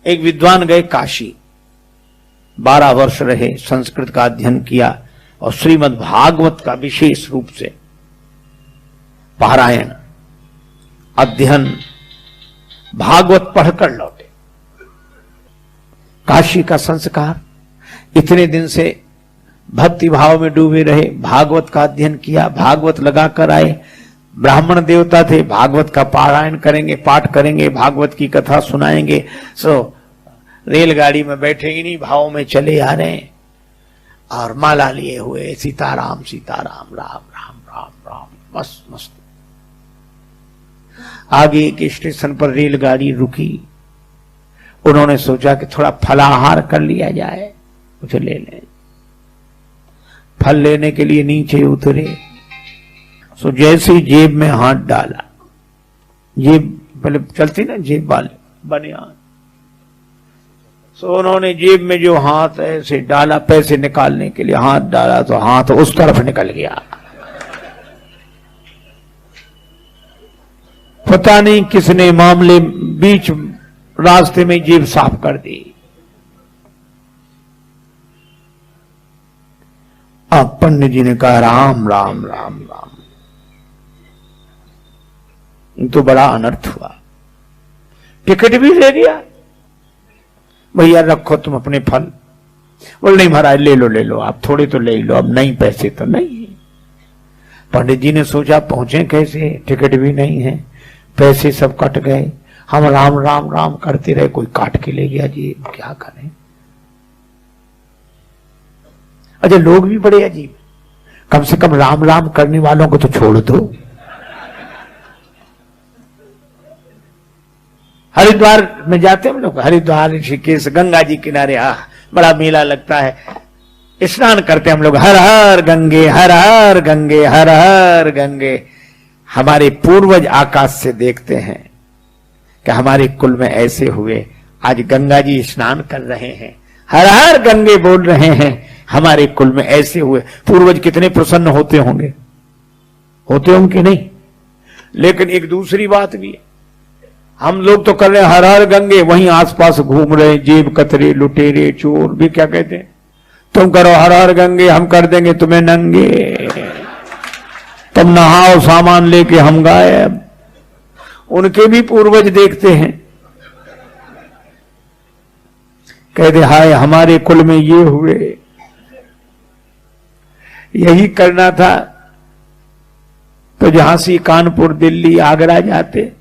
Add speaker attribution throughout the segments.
Speaker 1: एक विद्वान गए काशी, 12 वर्ष रहे, संस्कृत का अध्ययन किया और श्रीमद् भागवत का विशेष रूप से पारायण अध्ययन भागवत पढ़कर लौटे। काशी का संस्कार, इतने दिन से भक्ति भाव में डूबे रहे, भागवत का अध्ययन किया, भागवत लगाकर आए, ब्राह्मण देवता थे, भागवत का पारायण करेंगे, पाठ करेंगे, भागवत की कथा सुनाएंगे। रेलगाड़ी में बैठे इन्हीं भाव में चले आ रहे हैं और माला लिए हुए सीताराम सीताराम राम राम राम राम, मस्त मस्त। आगे एक स्टेशन पर रेलगाड़ी रुकी, उन्होंने सोचा कि थोड़ा फलाहार कर लिया जाए, कुछ ले लें। फल लेने के लिए नीचे उतरे, सो जैसे ही जेब में हाथ डाला, जेब पहले चलती ना जेब वाले बनियान, सो उन्होंने जेब में जो हाथ ऐसे डाला पैसे निकालने के लिए हाथ डाला तो हाथ उस तरफ निकल गया। पता नहीं किसने मामले बीच रास्ते में जेब साफ कर दी। अब पंडित जी ने कहा राम राम राम राम, तो बड़ा अनर्थ हुआ। टिकट भी ले लिया, भैया रखो तुम अपने फल। बोल नहीं महाराज ले लो आप, थोड़े तो ले लो, अब नहीं पैसे तो नहीं। पंडित जी ने सोचा पहुंचे कैसे, टिकट भी नहीं है, पैसे सब कट गए, हम राम राम राम करते रहे, कोई काट के ले गया जी, क्या करें। अच्छा लोग भी बड़े अजीब, कम से कम राम राम करने वालों को तो छोड़ दो। हरिद्वार में जाते हैं हम लोग, हरिद्वार ऋषिकेश गंगा जी किनारे बड़ा मेला लगता है, स्नान करते हैं हम लोग, हर हर गंगे हर हर गंगे हर हर गंगे। हमारे पूर्वज आकाश से देखते हैं कि हमारे कुल में ऐसे हुए, आज गंगा जी स्नान कर रहे हैं, हर हर गंगे बोल रहे हैं, हमारे कुल में ऐसे हुए। पूर्वज कितने प्रसन्न होते होंगे कि नहीं। लेकिन एक दूसरी बात भी है, हम लोग तो कर रहे हैं हर हर गंगे, वहीं आसपास घूम रहे जेब कतरे लुटेरे चोर भी क्या कहते हैं, तुम करो हर हर गंगे, हम कर देंगे तुम्हें नंगे, तुम नहाओ सामान लेके हम गायब। उनके भी पूर्वज देखते हैं, कहते हाय हमारे कुल में ये हुए। यही करना था तो झांसी कानपुर दिल्ली आगरा जाते,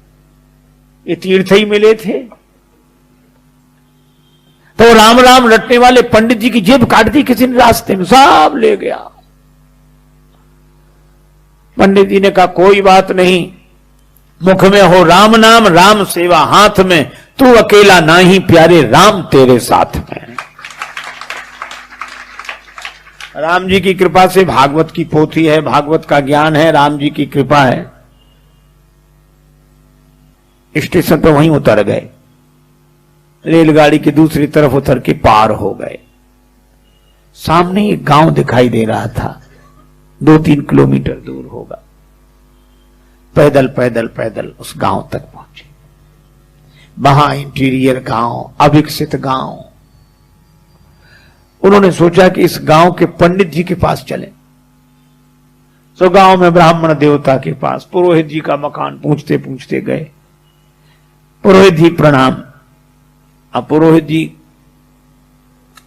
Speaker 1: ये तीर्थ ही मिले थे। तो राम राम रटने वाले पंडित जी की जेब काट दी किसी ने रास्ते में, सब ले गया। पंडित जी ने कहा कोई बात नहीं, मुख में हो राम नाम राम सेवा हाथ में, तू अकेला नाही प्यारे राम तेरे साथ में। राम जी की कृपा से भागवत की पोथी है, भागवत का ज्ञान है, राम जी की कृपा है। स्टेशन पर वहीं उतर गए, रेलगाड़ी की दूसरी तरफ उतर के पार हो गए। सामने एक गांव दिखाई दे रहा था, 2-3 किलोमीटर दूर होगा। पैदल पैदल पैदल उस गांव तक पहुंचे। वहां इंटीरियर गांव, अविकसित गांव। उन्होंने सोचा कि इस गांव के पंडित जी के पास चले। तो गांव में ब्राह्मण देवता के पास पुरोहित जी का मकान पूछते पूछते गए। पुरोहित जी प्रणाम। अब पुरोहित जी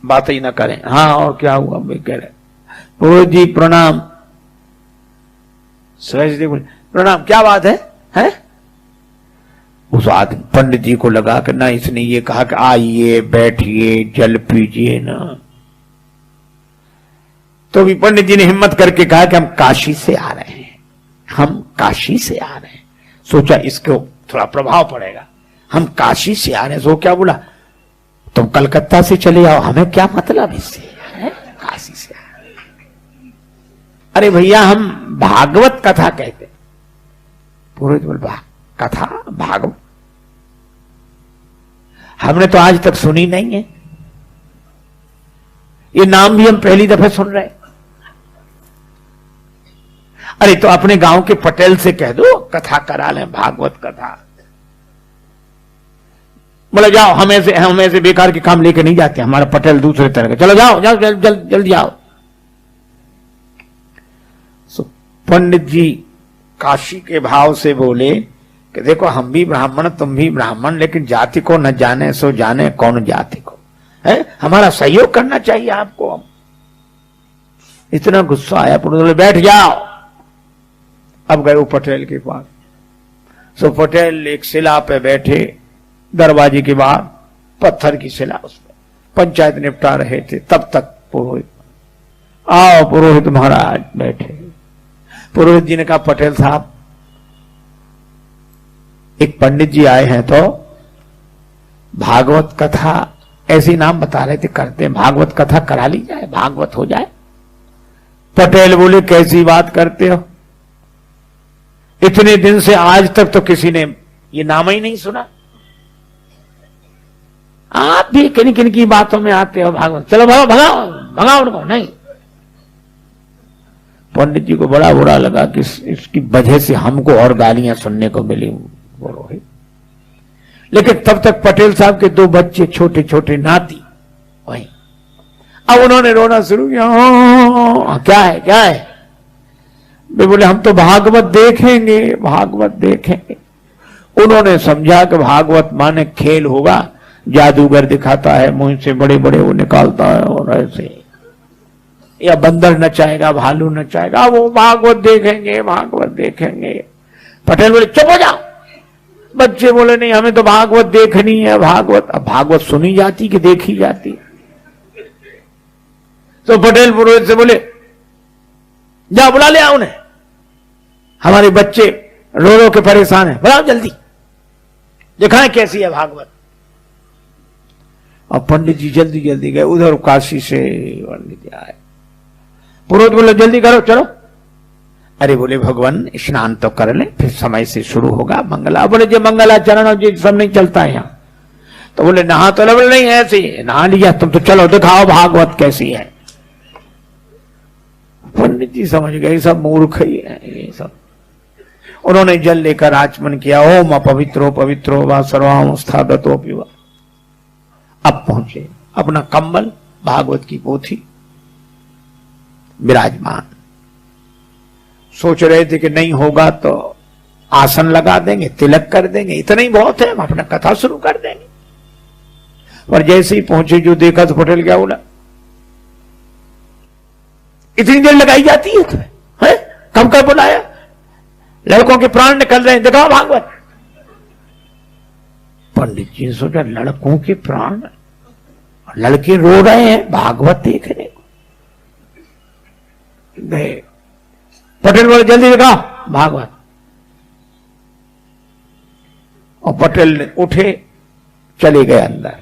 Speaker 1: बात ही ना करें, हाँ और क्या हुआ भाई कह रहे, पुरोहित जी प्रणाम। सहज बोले प्रणाम, क्या बात है? उस आदमी पंडित जी को लगा कि ना इसने ये कहा कि आइए बैठिए जल पीजिए ना, तो भी पंडित जी ने हिम्मत करके कहा कि हम काशी से आ रहे हैं, हम काशी से आ रहे हैं। सोचा इसको थोड़ा प्रभाव पड़ेगा, हम काशी से आ रहे हैं। सो क्या बोला, तुम कलकत्ता से चले आओ, हमें क्या मतलब इससे, काशी से आ रहे हैं। अरे भैया हम भागवत कथा कहते। पुरोहित बोल कथा भागवत हमने तो आज तक सुनी नहीं है, ये नाम भी हम पहली दफे सुन रहे। अरे तो अपने गांव के पटेल से कह दो कथा करा लें, भागवत कथा। बोले जाओ, हम ऐसे बेकार के काम लेके नहीं जाते, हमारा पटेल दूसरे तरह का, चलो जाओ जाओ जल्दी जाओ। पंडित जी काशी के भाव से बोले कि देखो हम भी ब्राह्मण तुम भी ब्राह्मण, लेकिन जाति को न जाने सो जाने कौन जाति को है, हमारा सहयोग करना चाहिए आपको। इतना गुस्सा आया, बोले बैठ जाओ। अब गए वो पटेल के पास। सो पटेल एक शिला पे बैठे, दरवाजे के बाहर पत्थर की शिला, उसमें पंचायत निपटा रहे थे। तब तक पुरोहित, आओ पुरोहित महाराज बैठे। पुरोहित जी ने कहा पटेल साहब एक पंडित जी आए हैं तो भागवत कथा, ऐसी नाम बता रहे थे करते, भागवत कथा करा ली जाए, भागवत हो जाए। पटेल बोले कैसी बात करते हो, इतने दिन से आज तक तो किसी ने ये नाम ही नहीं सुना, आप भी किन किन की बातों में आते हो भागवत, चलो भगाओ भगाओ भगाओ उनको। नहीं, पंडित जी को बड़ा बुरा लगा कि इसकी वजह से हमको और गालियां सुनने को मिली। लेकिन तब तक पटेल साहब के दो बच्चे छोटे छोटे नाती वहीं, अब उन्होंने रोना शुरू किया, क्या है क्या है। वे बोले हम तो भागवत देखेंगे, भागवत देखेंगे। उन्होंने समझा कि भागवत माने खेल होगा, जादूगर दिखाता है, मुंह से बड़े बड़े वो निकालता है और ऐसे, या बंदर नचाएगा, भालू नचाएगा, वो भागवत देखेंगे भागवत देखेंगे। पटेल बोले चुप हो जाओ। बच्चे बोले नहीं हमें तो भागवत देखनी है, भागवत। अब भागवत सुनी जाती कि देखी जाती। तो पटेल पुरोहित से बोले जाओ बुला ले आओ उन्हें, हमारे बच्चे रो रो के परेशान है, बुलाओ जल्दी, दिखाएं कैसी है भागवत। और पंडित जी जल्दी जल्दी गए, उधर काशी से पंडित जी आए। पुरोहित बोले जल्दी करो चलो। अरे बोले भगवान स्नान तो कर ले, फिर समय से शुरू होगा मंगला। बोले जो मंगलाचरण और जो सब नहीं चलता है यहाँ। तो बोले नहा तो बोले नहीं ऐसे नहा लिया तुम तो, चलो दिखाओ भागवत कैसी है। पंडित जी समझ गए सब मूर्ख ही है ये सब। उन्होंने जल लेकर आचमन किया, ओम अपवित्रो पवित्रो वा सर्वावस्थागतो पिवा। अब पहुंचे, अपना कंबल भागवत की पोथी विराजमान। सोच रहे थे कि नहीं होगा तो आसन लगा देंगे, तिलक कर देंगे, इतना ही बहुत है, हम अपना कथा शुरू कर देंगे। पर जैसे ही पहुंचे जो देखा तो पटेल क्या बोला, इतनी देर लगाई जाती है तुम्हें, है? कब कब बुलाया, लड़कों के प्राण निकल रहे हैं, दिखाओ भागवत। पंडित जी ने सोचा लड़कों के प्राण, लड़के रो रहे हैं भागवत देखने को। गए, पटेल बोले जल्दी दिखाओ भागवत। और पटेल ने उठे चले गए अंदर।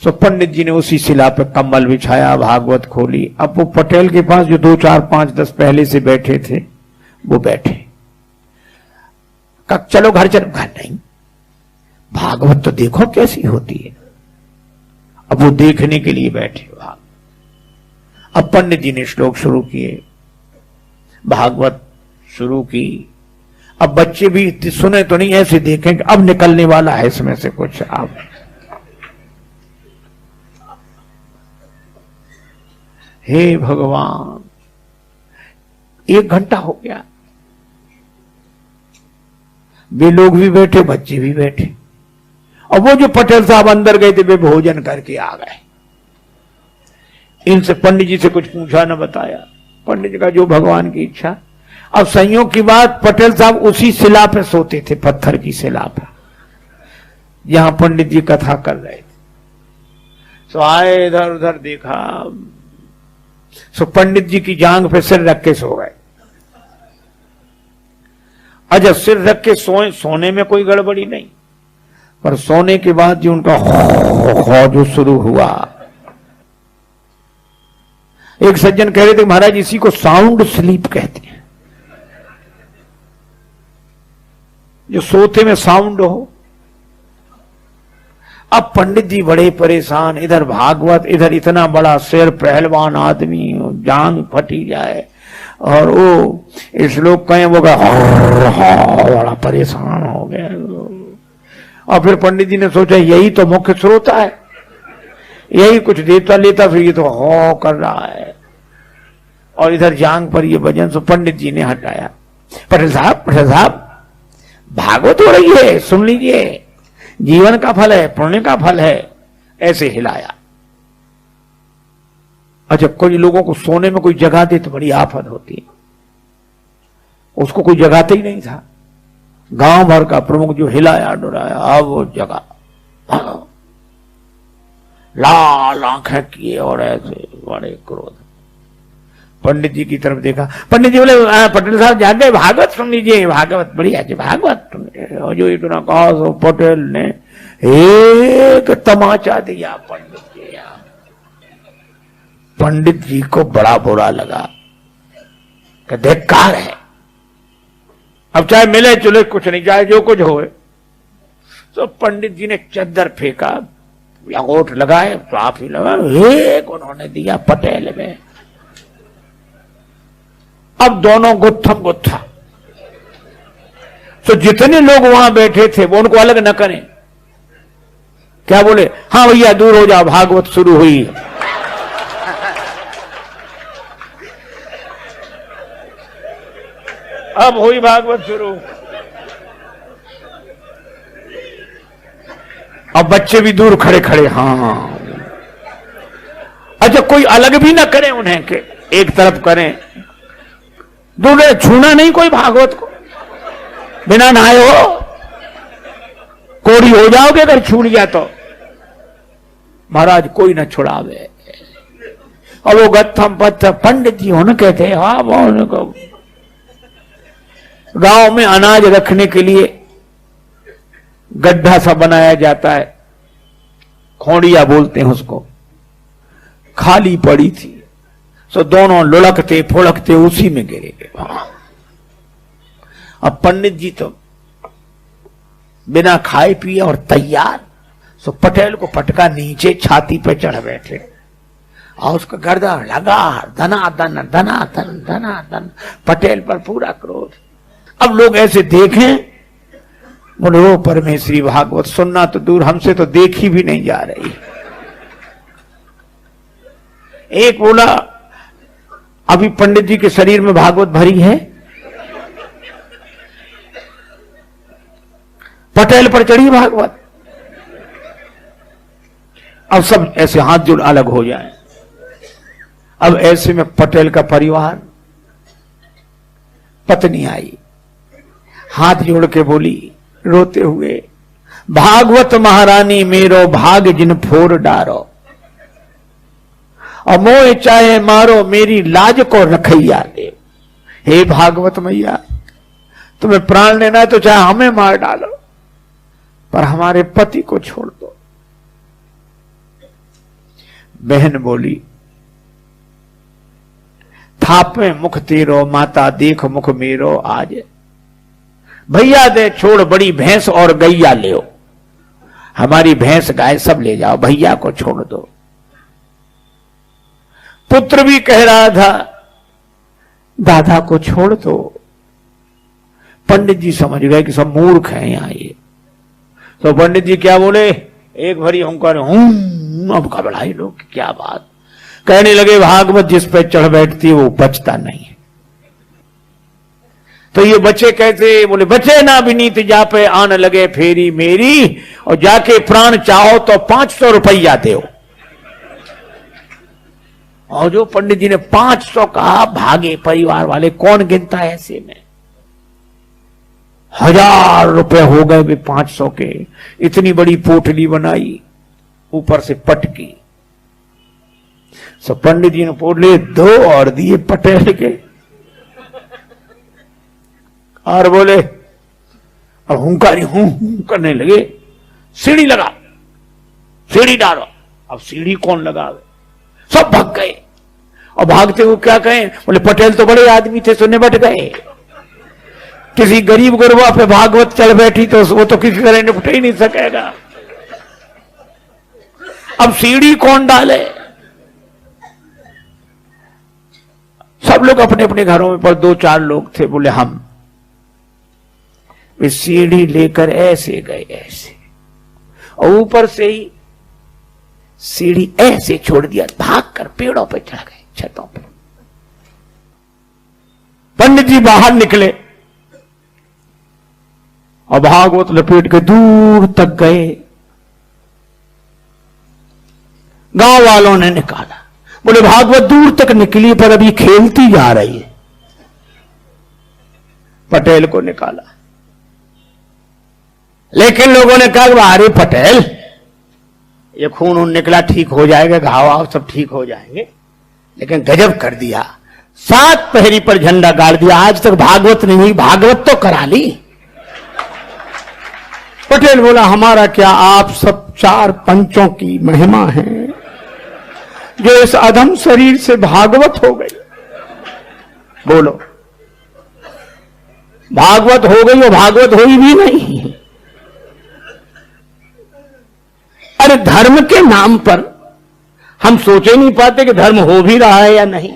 Speaker 1: सो पंडित जी ने उसी शिला पे कम्बल बिछाया, भागवत खोली। अब वो पटेल के पास जो 2 4 5 10 पहले से बैठे थे वो बैठे। कब चलो घर चलो, घर नहीं, भागवत तो देखो कैसी होती है। अब वो देखने के लिए बैठे भाग। अब पंडित जी ने श्लोक शुरू किए, भागवत शुरू की। अब बच्चे भी सुने तो नहीं, ऐसे देखें कि अब निकलने वाला है इसमें से कुछ। अब हे भगवान, 1 घंटा हो गया, वे लोग भी बैठे, बच्चे भी बैठे। और वो जो पटेल साहब अंदर गए थे वे भोजन करके आ गए। इनसे पंडित जी से कुछ पूछा न बताया। पंडित जी का जो भगवान की इच्छा। अब संयोग की बात, पटेल साहब उसी शिला पे सोते थे, पत्थर की शिला पे, यहां पंडित जी कथा कर रहे थे। सो आए, इधर उधर देखा, सो पंडित जी की जांग पे सिर रख के सो गए। अच्छा, सिर रख के सोए, सोने में कोई गड़बड़ी नहीं, पर सोने के बाद जो उनका जो शुरू हुआ। एक सज्जन कह रहे थे महाराज इसी को साउंड स्लीप कहते हैं, जो सोते में साउंड हो। अब पंडित जी बड़े परेशान, इधर भागवत, इधर इतना बड़ा सिर, पहलवान आदमी, जांग फटी जाए, और वो श्लोक कहें वो बड़ा परेशान हो गया। और फिर पंडित जी ने सोचा यही तो मुख्य श्रोता है, यही कुछ देता लेता, फिर ये तो हो कर रहा है। और इधर जांग पर ये भजन सो पंडित जी ने हटाया। पटेल साहब भागवत हो रही है, सुन लीजिए, जीवन का फल है, पुण्य का फल है। ऐसे हिलाया। अच्छा, कोई लोगों को सोने में कोई जगह दे तो बड़ी आफत होती है, उसको कोई जगाते ही नहीं था। गांव भर का प्रमुख जो हिलाया डुराया, अब वो जगह, लाल आंखें किए और ऐसे बड़े क्रोध। पंडित जी की तरफ देखा, पंडित जी बोले पटेल साहब जागे, भागवत सुन लीजिए, भागवत बढ़िया जी, भागवत। और जो इतना कहा तो पटेल ने एक तमाचा दिया पंडित जी। पंडित जी को बड़ा बुरा लगा कि धिक्कार है, अब चाहे मिले चुले कुछ नहीं, चाहे जो कुछ होए। तो पंडित जी ने चद्दर फेंका, अंगूठ लगाए, साफ ही लगा, एक उन्होंने दिया पटेल में। अब दोनों गुत्थम गुत्था। तो जितने लोग वहां बैठे थे वो उनको अलग न करें, क्या बोले, हाँ भैया दूर हो जाओ, भागवत शुरू हुई। अब हुई भागवत शुरू। अब बच्चे भी दूर खड़े खड़े, हाँ। अच्छा, कोई अलग भी ना करे उन्हें के एक तरफ करें, दूर छूना नहीं कोई भागवत को, बिना नहाए हो कोड़ी हो जाओगे अगर छूट गया तो। महाराज कोई न छुड़ावे। और वो गत्थम पत्थर पंडित जी होने कहते हैं, हाँ बोलने को। गांव में अनाज रखने के लिए गड्ढा सा बनाया जाता है, खोड़िया बोलते हैं उसको, खाली पड़ी थी। सो दोनों लुढ़कते फुड़कते उसी में गिरे गए। अब पंडित जी तो बिना खाए पिए और तैयार, सो पटेल को पटका नीचे छाती पे चढ़ बैठे और उसका गर्दन लगा, धनाधन धनाधन धनाधन, पटेल पर पूरा क्रोध। अब लोग ऐसे देखें, बोले ओ परमेश्वरी, भागवत सुनना तो दूर, हमसे तो देखी भी नहीं जा रही। एक बोला, अभी पंडित जी के शरीर में भागवत भरी है, पटेल पर चढ़ी भागवत। अब सब ऐसे हाथ जोड़ अलग हो जाए। अब ऐसे में पटेल का परिवार, पत्नी आई, हाथ जोड़ के बोली रोते हुए, भागवत महारानी मेरो भाग जिन फोर डारो, और मोह चाहे मारो मेरी लाज को रखैया दे। हे भागवत मैया, तुम्हें प्राण लेना है तो चाहे हमें मार डालो, पर हमारे पति को छोड़ दो। बहन बोली, थापे मुख तेरो माता देख मुख मेरो आज, भैया दे छोड़ बड़ी भैंस और गैया ले, हमारी भैंस गाय सब ले जाओ, भैया को छोड़ दो। पुत्र भी कह रहा था दादा को छोड़ दो। पंडित जी समझ गए कि सब मूर्ख हैं यहां ये। तो पंडित जी क्या बोले, एक भरी हुंकार, अब घबराए लोग, क्या बात। कहने लगे, भागवत जिस पे चढ़ बैठती है वो बचता नहीं। तो ये बच्चे कहते, बोले बचे ना विनीत जा पे आन लगे फेरी मेरी, और जाके प्राण चाहो तो 500 रुपया दो। और जो पंडित जी ने 500 कहा, भागे परिवार वाले। कौन गिनता है ऐसे में, 1000 रुपए हो गए वे 500 के। इतनी बड़ी पोटली बनाई, ऊपर से पटकी। सो पंडित जी ने पोटली 2 और दिए पटेल के, और बोले, और हुंकारी हूं करने लगे, सीढ़ी लगा, सीढ़ी डालो। अब सीढ़ी कौन लगावे, सब भाग गए। और भागते हुए क्या कहें, बोले पटेल तो बड़े आदमी थे, सुनने बैठ गए। किसी गरीब गुरबा पे भागवत चढ़ बैठी तो वो तो किसी तरह निपट ही नहीं सकेगा। अब सीढ़ी कौन डाले, सब लोग अपने अपने घरों में, पर 2-4 लोग थे, बोले हम। वे सीढ़ी लेकर ऐसे गए, ऐसे और ऊपर से ही सीढ़ी ऐसे छोड़ दिया, भागकर पेड़ों पे चढ़ गए, छतों पे। पंडित जी बाहर निकले और भागवत लपेट के दूर तक गए। गांव वालों ने निकाला, बोले भागवत दूर तक निकली पर अभी खेलती जा रही है। पटेल को निकाला, लेकिन लोगों ने कहा अरे पटेल, ये खून उन निकला, ठीक हो जाएगा, घाव आव सब ठीक हो जाएंगे। लेकिन गजब कर दिया, 7 पहरी पर झंडा गाड़ दिया। आज तक भागवत नहीं हुई, भागवत तो करा ली। पटेल बोला हमारा क्या, आप सब 4 पंचों की महिमा है जो इस अधम शरीर से भागवत हो गई। बोलो, भागवत हो गई, वो भागवत हुई भी नहीं। अरे धर्म के नाम पर हम सोच ही नहीं पाते कि धर्म हो भी रहा है या नहीं।